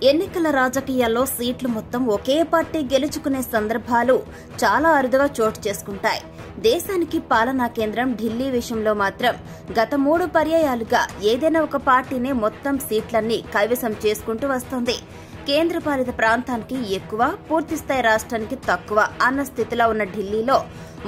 ఎన్నికల రాజకీయాల్లో సీట్లు మొత్తం ఒకే పార్టీ గెలుచుకునే సందర్భాలు చాలా అరుదుగా చోటు చేసుకుంటాయి. దేశానికి పాలనా కేంద్రం ఢిల్లీ విషయంలో మాత్రం గత 3 పర్యాయాలుగా ఏదైనా ఒక పార్టీనే మొత్తం సీట్లన్నీ కైవసం చేసుకుంటూ వస్తోంది. కేంద్రపాలిత ప్రాంతానికి ఎక్కువ, పూర్తిస్థాయి రాష్ట్రానికి తక్కువ అన్న స్థితిలో ఉన్న ఢిల్లీలో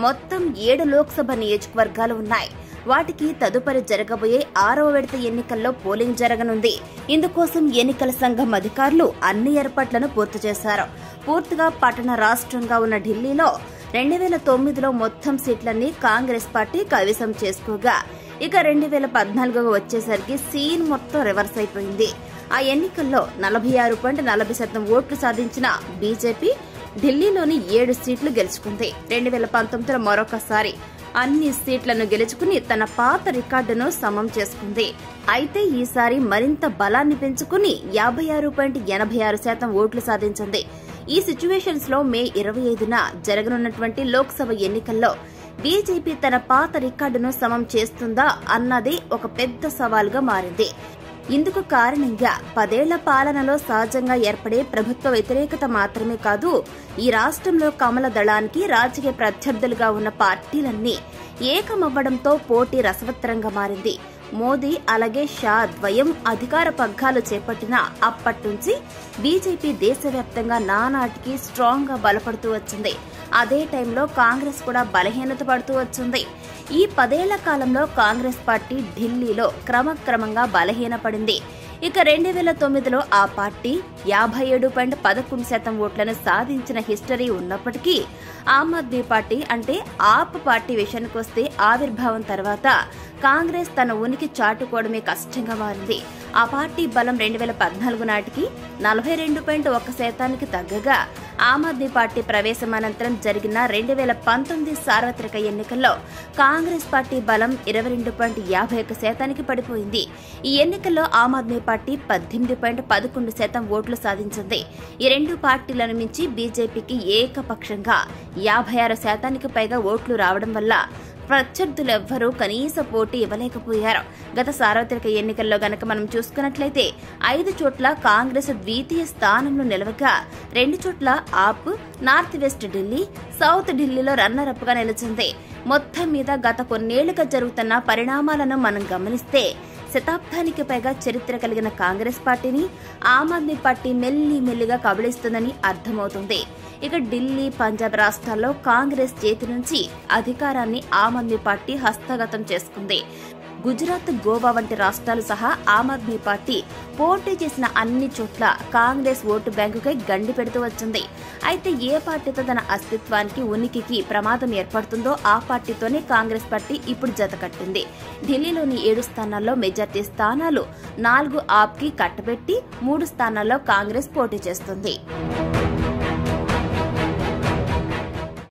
మొత్తం 7 లోక్సభ నియోజకవర్గాలు ఉన్నాయి. వాటికి తదుపరి జరగబోయే 6వ విడత ఎన్నికల్లో పోలింగ్ జరగనుంది. ఇందుకోసం ఎన్నికల సంఘం అధికారులు అన్ని ఏర్పాట్లను పూర్తి చేశారు. పూర్తిగా పట్టణ రాష్ట్రంగా ఉన్న ఢిల్లీలో 2009లో మొత్తం సీట్లన్నీ కాంగ్రెస్ పార్టీ కైవసం చేసుకోగా, ఇక 2014 వచ్చేసరికి సీన్ మొత్తం రివర్స్ అయిపోయింది. ఆ ఎన్నికల్లో 46.40% ఓట్లు సాధించిన బీజేపీ ఢిల్లీలోని 7 సీట్లు గెలుచుకుంది. 2019లో మరొకసారి అన్ని సీట్లను గెలుచుకుని తన పాత రికార్డును సమం చేసుకుంది. అయితే ఈసారి మరింత బలాన్ని పెంచుకుని 56.86% ఓట్లు సాధించింది. ఈ సిచ్యువేషన్స్ లో మే 25న జరగనున్నటువంటి లోక్సభ ఎన్నికల్లో బీజేపీ తన పాత రికార్డును సమం చేస్తుందా అన్నది ఒక పెద్ద సవాల్గా మారింది. ఇందుకు కారణంగా 10 ఏళ్ల పాలనలో సహజంగా ఏర్పడే ప్రభుత్వ వ్యతిరేకత మాత్రమే కాదు, ఈ రాష్ట్రంలో కమల దళానికి రాజకీయ ప్రత్యర్థులుగా ఉన్న పార్టీలన్నీ ఏకమవ్వడంతో పోటీ రసవత్తరంగా మారింది. మోదీ అలాగే షా ద్వయం అధికార పగ్గాలు చేపట్టిన అప్పటి నుంచి బీజేపీ దేశవ్యాప్తంగా నానాటికి స్ట్రాంగ్ గా బలపడుతూ వచ్చింది. అదే టైంలో కాంగ్రెస్ కూడా బలహీనత పడుతూ వచ్చింది. ఈ 10 ఏళ్ల కాలంలో కాంగ్రెస్ పార్టీ ఢిల్లీలో క్రమక్రమంగా బలహీనపడింది. ఇక 2009లో ఆ పార్టీ 57.11% ఓట్లను సాధించిన హిస్టరీ ఉన్నప్పటికీ ఆమ్ ఆద్మీ పార్టీ అంటే ఆప్ పార్టీ విషయానికి వస్తే ఆవిర్భావం తర్వాత కాంగ్రెస్ తన ఉనికి చాటుకోవడమే కష్టంగా మారింది. ఆ పార్టీ బలం 2014 నాటికి 42.1% తగ్గగా, ఆమ్ ఆద్మీ పార్టీ ప్రవేశం అనంతరం జరిగిన 2019 సార్వత్రిక ఎన్నికల్లో కాంగ్రెస్ పార్టీ బలం 22.51% పడిపోయింది. ఈ ఎన్నికల్లో ఆమ్ ఆద్మీ పార్టీ 18.11% ఓట్లు సాధించింది. ఈ 2 పార్టీలను మించి బీజేపీకి ఏకపక్షంగా 56% పైగా ఓట్లు రావడం వల్ల ప్రత్యర్థులెవ్వరూ కనీస పోటీ ఇవ్వలేకపోయారు. గత సార్వత్రిక ఎన్నికల్లో గనక మనం చూసుకున్నట్లయితే 5 చోట్ల కాంగ్రెస్ ద్వితీయ స్థానంలో నిలవగా, 2 చోట్ల ఆప్, నార్త్ వెస్ట్ ఢిల్లీ, సౌత్ ఢిల్లీలో రన్నరప్ గా నిలిచింది. మొత్తం మీద గత కొన్నేళ్లుగా జరుగుతున్న పరిణామాలను మనం గమనిస్తే శతాబ్దానికి పైగా చరిత్ర కలిగిన కాంగ్రెస్ పార్టీని ఆమ్ ఆద్మీ పార్టీ మెల్లిమెల్లిగా కబళిస్తుందని అర్థమవుతుంది. ఇక ఢిల్లీ, పంజాబ్ రాష్ట్రాల్లో కాంగ్రెస్ చేతి నుంచి అధికారాన్ని ఆమ్ ఆద్మీ పార్టీ హస్తగతం చేసుకుంది. గుజరాత్, గోవా వంటి రాష్ట్రాలు సహా ఆమ్ ఆద్మీ పార్టీ పోటీ చేసిన అన్ని చోట్ల కాంగ్రెస్ ఓటు బ్యాంకుకై గండి పెడుతూ వచ్చింది. అయితే ఏ పార్టీతో తన అస్తిత్వానికి, ఉనికికి ప్రమాదం ఏర్పడుతుందో ఆ పార్టీతోనే కాంగ్రెస్ పార్టీ ఇప్పుడు జతకట్టింది. ఢిల్లీలోని 7 స్థానాల్లో మెజార్టీ స్థానాలు 4 ఆప్కి కట్టబెట్టి 3 స్థానాల్లో కాంగ్రెస్ పోటీ చేస్తుంది.